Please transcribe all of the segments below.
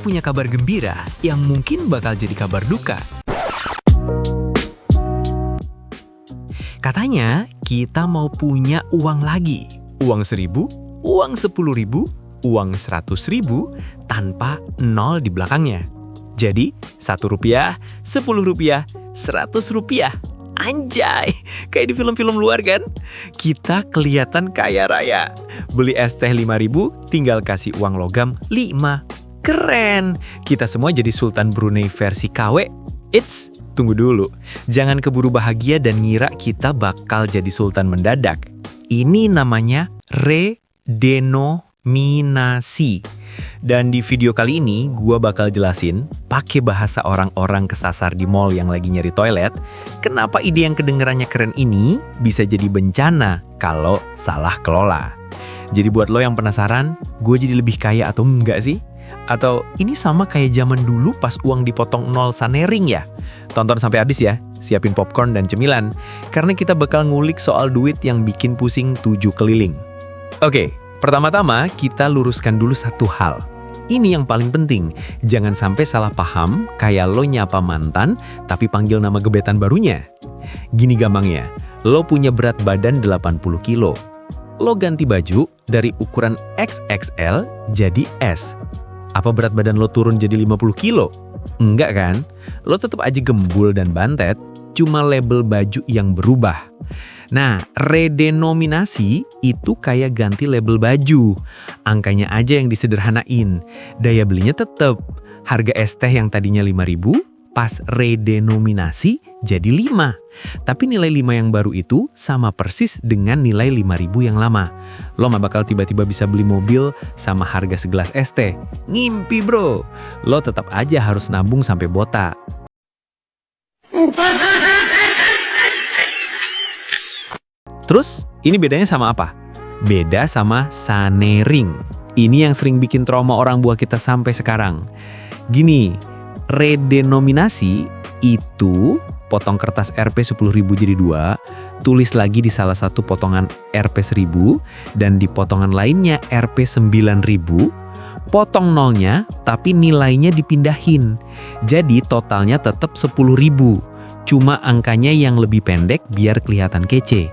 punya kabar gembira yang mungkin bakal jadi kabar duka. Katanya kita mau punya uang lagi. Uang 1.000, uang 10.000, uang 100.000 tanpa nol di belakangnya. Jadi, Rp1, Rp10, Rp100. Anjay, kayak di film-film luar kan? Kita kelihatan kaya raya. Beli es teh 5.000, tinggal kasih uang logam 5. Keren! Kita semua jadi Sultan Brunei versi KW. Eits, tunggu dulu. Jangan keburu bahagia dan ngira kita bakal jadi sultan mendadak. Ini namanya redenominasi. Dan di video kali ini, gua bakal jelasin pakai bahasa orang-orang kesasar di mall yang lagi nyari toilet, kenapa ide yang kedengerannya keren ini bisa jadi bencana kalau salah kelola. Jadi buat lo yang penasaran, gue jadi lebih kaya atau enggak sih? Atau ini sama kayak zaman dulu pas uang dipotong nol sanering ya? Tonton sampai habis ya, siapin popcorn dan cemilan, karena kita bakal ngulik soal duit yang bikin pusing 7 keliling. Oke. Pertama-tama, kita luruskan dulu satu hal. Ini yang paling penting. Jangan sampai salah paham kayak lo nyapa mantan tapi panggil nama gebetan barunya. Gini gampangnya, lo punya berat badan 80 kilo. Lo ganti baju dari ukuran XXL jadi S. Apa berat badan lo turun jadi 50 kilo? Enggak kan? Lo tetap aja gembul dan bantet, cuma label baju yang berubah. Nah, redenominasi itu kayak ganti label baju. Angkanya aja yang disederhanain. Daya belinya tetap. Harga es teh yang tadinya 5.000, pas redenominasi jadi 5. Tapi nilai 5 yang baru itu sama persis dengan nilai 5.000 yang lama. Lo gak bakal tiba-tiba bisa beli mobil sama harga segelas es teh. Ngimpi bro. Lo tetap aja harus nabung sampai botak. Terus, ini bedanya sama apa? Beda sama sanering. Ini yang sering bikin trauma orang buah kita sampai sekarang. Gini, redenominasi itu potong kertas Rp 10.000 jadi 2, tulis lagi di salah satu potongan Rp 1.000, dan di potongan lainnya Rp 9.000, potong nolnya tapi nilainya dipindahin. Jadi totalnya tetap 10.000, cuma angkanya yang lebih pendek biar kelihatan kece.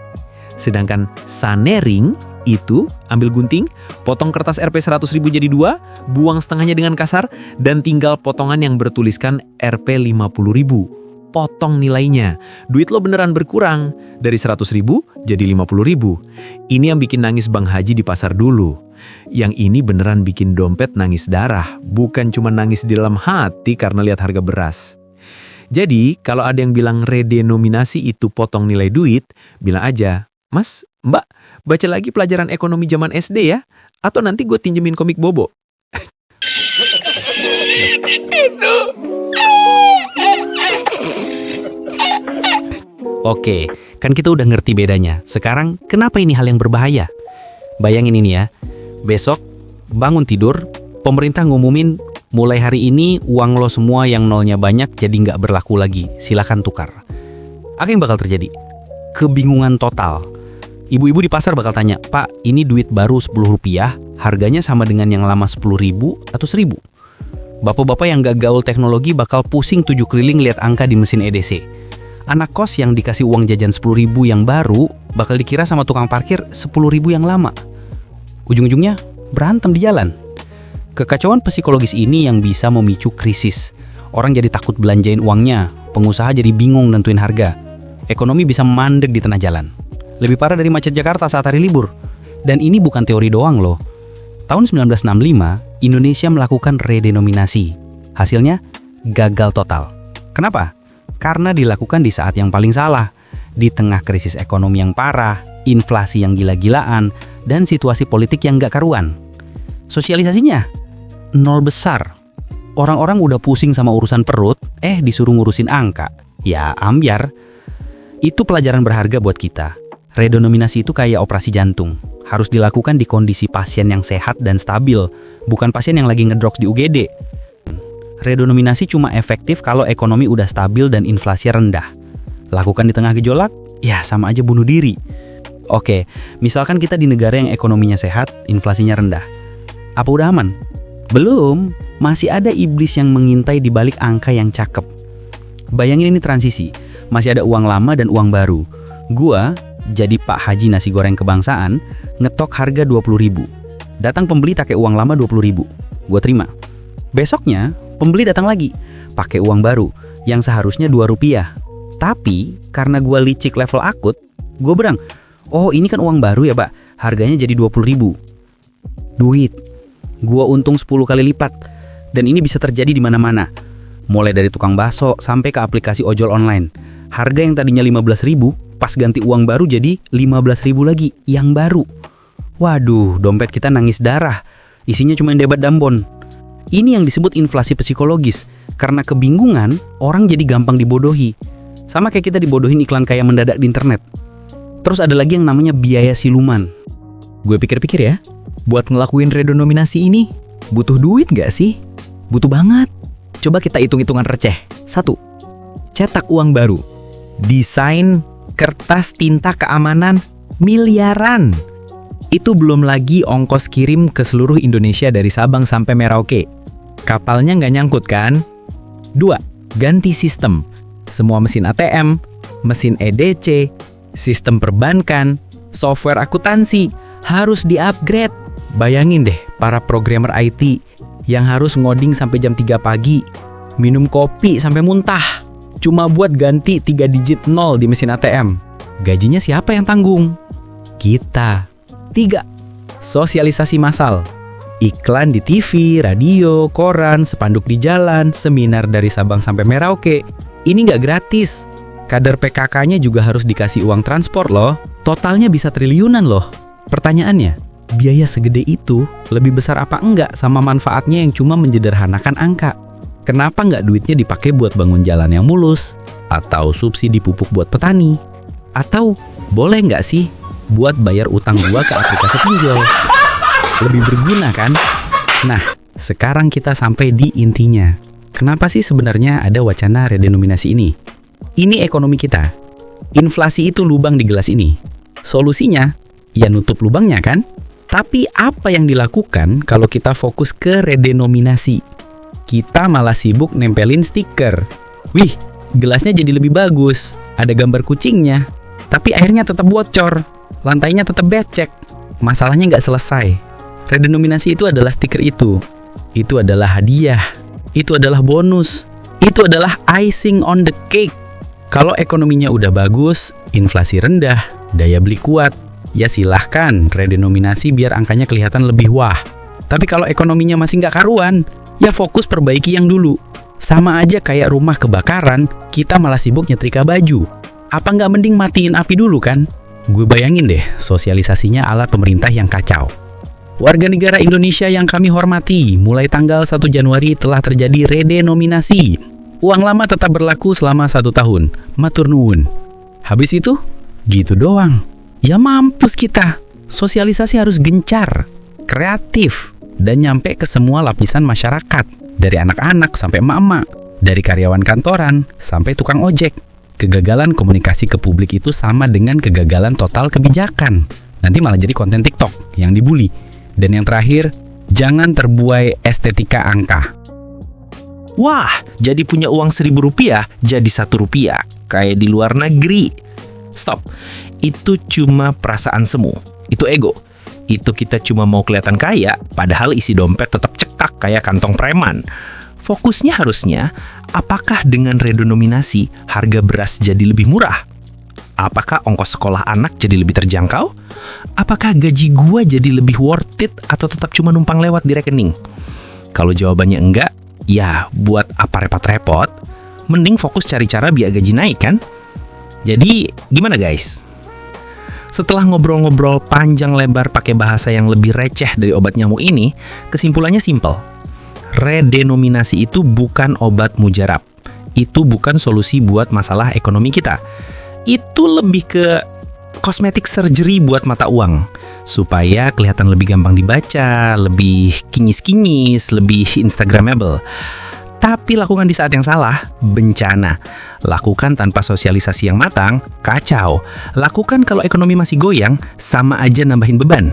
Sedangkan sanering itu ambil gunting, potong kertas Rp 100.000 jadi 2, buang setengahnya dengan kasar, dan tinggal potongan yang bertuliskan Rp 50.000. Potong nilainya. Duit lo beneran berkurang. Dari 100.000 jadi 50.000. Ini yang bikin nangis Bang Haji di pasar dulu. Yang ini beneran bikin dompet nangis darah. Bukan cuma nangis di dalam hati karena lihat harga beras. Jadi, kalau ada yang bilang redenominasi itu potong nilai duit, bilang aja, Mas, Mbak, baca lagi pelajaran ekonomi zaman SD ya? Atau nanti gue pinjemin komik Bobo. Oke, kan kita udah ngerti bedanya. Sekarang, kenapa ini hal yang berbahaya? Bayangin ini ya, besok bangun tidur, pemerintah ngumumin mulai hari ini uang lo semua yang nolnya banyak jadi nggak berlaku lagi. Silakan tukar. Apa yang bakal terjadi? Kebingungan total. Ibu-ibu di pasar bakal tanya, Pak, ini duit baru Rp10, harganya sama dengan yang lama 10.000 atau 1.000? Bapak-bapak yang gak gaul teknologi bakal pusing 7 keliling lihat angka di mesin EDC. Anak kos yang dikasih uang jajan 10.000 yang baru bakal dikira sama tukang parkir 10.000 yang lama. Ujung-ujungnya berantem di jalan. Kekacauan psikologis ini yang bisa memicu krisis. Orang jadi takut belanjain uangnya, pengusaha jadi bingung nentuin harga. Ekonomi bisa mandek di tengah jalan. Lebih parah dari macet Jakarta saat hari libur. Dan ini bukan teori doang loh. Tahun 1965, Indonesia melakukan redenominasi. Hasilnya gagal total. Kenapa? Karena dilakukan di saat yang paling salah. Di tengah krisis ekonomi yang parah, inflasi yang gila-gilaan, dan situasi politik yang gak karuan. Sosialisasinya nol besar. Orang-orang udah pusing sama urusan perut, disuruh ngurusin angka. Ya ambyar. Itu pelajaran berharga buat kita. Redenominasi itu kayak operasi jantung. Harus dilakukan di kondisi pasien yang sehat dan stabil, bukan pasien yang lagi ngedrops di UGD. Redenominasi cuma efektif kalau ekonomi udah stabil dan inflasi rendah. Lakukan di tengah gejolak, ya sama aja bunuh diri. Oke, misalkan kita di negara yang ekonominya sehat, inflasinya rendah. Apa udah aman? Belum. masih ada iblis yang mengintai di balik angka yang cakep. Bayangin ini transisi, masih ada uang lama dan uang baru. Gua jadi Pak Haji nasi goreng kebangsaan, ngetok harga 20.000. Datang pembeli pakai uang lama 20.000. Gua terima. Besoknya, pembeli datang lagi, pakai uang baru, yang seharusnya Rp2. Tapi, karena gua licik level akut, gua berang, oh ini kan uang baru ya Pak, harganya jadi 20.000. Duit. Gua untung 10 kali lipat. Dan ini bisa terjadi di mana-mana. Mulai dari tukang bakso sampai ke aplikasi ojol online. Harga yang tadinya 15.000, pas ganti uang baru jadi 15.000 lagi, yang baru. Waduh, dompet kita nangis darah. Isinya cuma debat dambon. Ini yang disebut inflasi psikologis. Karena kebingungan, orang jadi gampang dibodohi. Sama kayak kita dibodohin iklan kaya mendadak di internet. Terus ada lagi yang namanya biaya siluman. Gue pikir-pikir ya, buat ngelakuin redenominasi ini, butuh duit nggak sih? Butuh banget. Coba kita hitung-hitungan receh. 1. Cetak uang baru. Desain, kertas, tinta, keamanan, miliaran. Itu belum lagi ongkos kirim ke seluruh Indonesia dari Sabang sampai Merauke. Kapalnya nggak nyangkut kan? 2. Ganti sistem. Semua mesin ATM, mesin EDC, sistem perbankan, software akuntansi harus di-upgrade. Bayangin deh para programmer IT yang harus ngoding sampai jam 3 pagi, minum kopi sampai muntah, cuma buat ganti 3 digit 0 di mesin ATM. Gajinya siapa yang tanggung? Kita. 3. Sosialisasi massal. Iklan di TV, radio, koran, spanduk di jalan, seminar dari Sabang sampai Merauke. Ini nggak gratis. Kader PKK-nya juga harus dikasih uang transport loh. Totalnya bisa triliunan loh. Pertanyaannya, biaya segede itu lebih besar apa enggak sama manfaatnya yang cuma menjederhanakan angka? Kenapa nggak duitnya dipakai buat bangun jalan yang mulus? Atau subsidi pupuk buat petani? Atau boleh nggak sih buat bayar utang gua ke aplikasi pinjol? Lebih berguna kan? Nah, sekarang kita sampai di intinya. Kenapa sih sebenarnya ada wacana redenominasi ini? Ini ekonomi kita. Inflasi itu lubang di gelas ini. Solusinya, ya nutup lubangnya kan? Tapi apa yang dilakukan kalau kita fokus ke redenominasi? Kita malah sibuk nempelin stiker. Wih, gelasnya jadi lebih bagus. Ada gambar kucingnya. Tapi airnya tetap bocor. Lantainya tetap becek. Masalahnya nggak selesai. Redenominasi itu adalah stiker itu. Itu adalah hadiah. Itu adalah bonus. Itu adalah icing on the cake. Kalau ekonominya udah bagus, inflasi rendah, daya beli kuat, ya silahkan redenominasi biar angkanya kelihatan lebih wah. Tapi kalau ekonominya masih nggak karuan, ya fokus perbaiki yang dulu. Sama aja kayak rumah kebakaran, kita malah sibuk nyetrika baju. Apa nggak mending matiin api dulu kan? Gue bayangin deh, sosialisasinya ala pemerintah yang kacau. Warga negara Indonesia yang kami hormati, mulai tanggal 1 Januari telah terjadi redenominasi. Uang lama tetap berlaku selama 1 tahun. Matur nuwun. Habis itu, gitu doang. Ya mampus kita. Sosialisasi harus gencar, kreatif, dan nyampe ke semua lapisan masyarakat. Dari anak-anak sampai emak-emak. Dari karyawan kantoran sampai tukang ojek. Kegagalan komunikasi ke publik itu sama dengan kegagalan total kebijakan. Nanti malah jadi konten TikTok yang dibully. Dan yang terakhir, jangan terbuai estetika angka. Wah, jadi punya uang Rp1.000 jadi Rp1, kayak di luar negeri. Stop, itu cuma perasaan semu, itu ego. Itu kita cuma mau kelihatan kaya, padahal isi dompet tetap cekak kayak kantong preman. Fokusnya harusnya, apakah dengan redenominasi harga beras jadi lebih murah? Apakah ongkos sekolah anak jadi lebih terjangkau? Apakah gaji gua jadi lebih worth it atau tetap cuma numpang lewat di rekening? Kalau jawabannya enggak, ya, buat apa repot-repot? Mending fokus cari cara biar gaji naik kan? Jadi, gimana guys? Setelah ngobrol-ngobrol panjang lebar pakai bahasa yang lebih receh dari obat nyamuk ini, kesimpulannya simpel. Redenominasi itu bukan obat mujarab. Itu bukan solusi buat masalah ekonomi kita. Itu lebih ke cosmetic surgery buat mata uang. Supaya kelihatan lebih gampang dibaca, lebih kinyis-kinyis, lebih instagramable. Tapi lakukan di saat yang salah, bencana. Lakukan tanpa sosialisasi yang matang, kacau. Lakukan kalau ekonomi masih goyang, sama aja nambahin beban.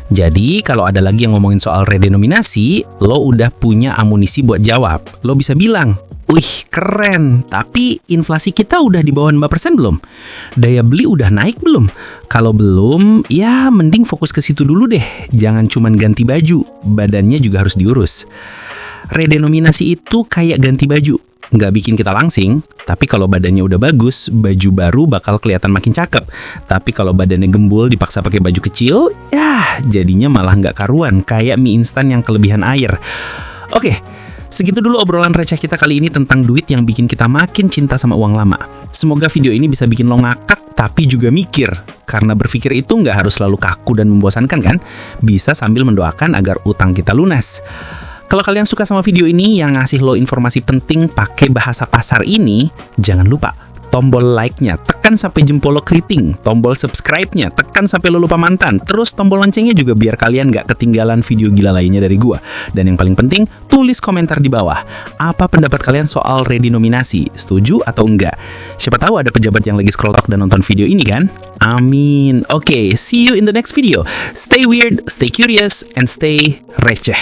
Jadi kalau ada lagi yang ngomongin soal redenominasi, lo udah punya amunisi buat jawab. Lo bisa bilang, wih keren, tapi inflasi kita udah di bawah 5% belum? Daya beli udah naik belum? Kalau belum, ya mending fokus ke situ dulu deh. Jangan cuman ganti baju, badannya juga harus diurus. Redenominasi itu kayak ganti baju. Nggak bikin kita langsing, tapi kalau badannya udah bagus, baju baru bakal kelihatan makin cakep. Tapi kalau badannya gembul dipaksa pakai baju kecil, ya jadinya malah nggak karuan, kayak mie instan yang kelebihan air. Oke, segitu dulu obrolan receh kita kali ini tentang duit yang bikin kita makin cinta sama uang lama. Semoga video ini bisa bikin lo ngakak, tapi juga mikir. Karena berpikir itu nggak harus selalu kaku dan membosankan kan? Bisa sambil mendoakan agar utang kita lunas. Kalau kalian suka sama video ini yang ngasih lo informasi penting pakai bahasa pasar ini, jangan lupa tombol like-nya, tekan sampai jempol lo keriting, tombol subscribe-nya, tekan sampai lo lupa mantan, terus tombol loncengnya juga biar kalian nggak ketinggalan video gila lainnya dari gua. Dan yang paling penting, tulis komentar di bawah. Apa pendapat kalian soal redenominasi? Setuju atau enggak? Siapa tahu ada pejabat yang lagi scroll talk dan nonton video ini kan? Amin. Oke, see you in the next video. Stay weird, stay curious, and stay receh.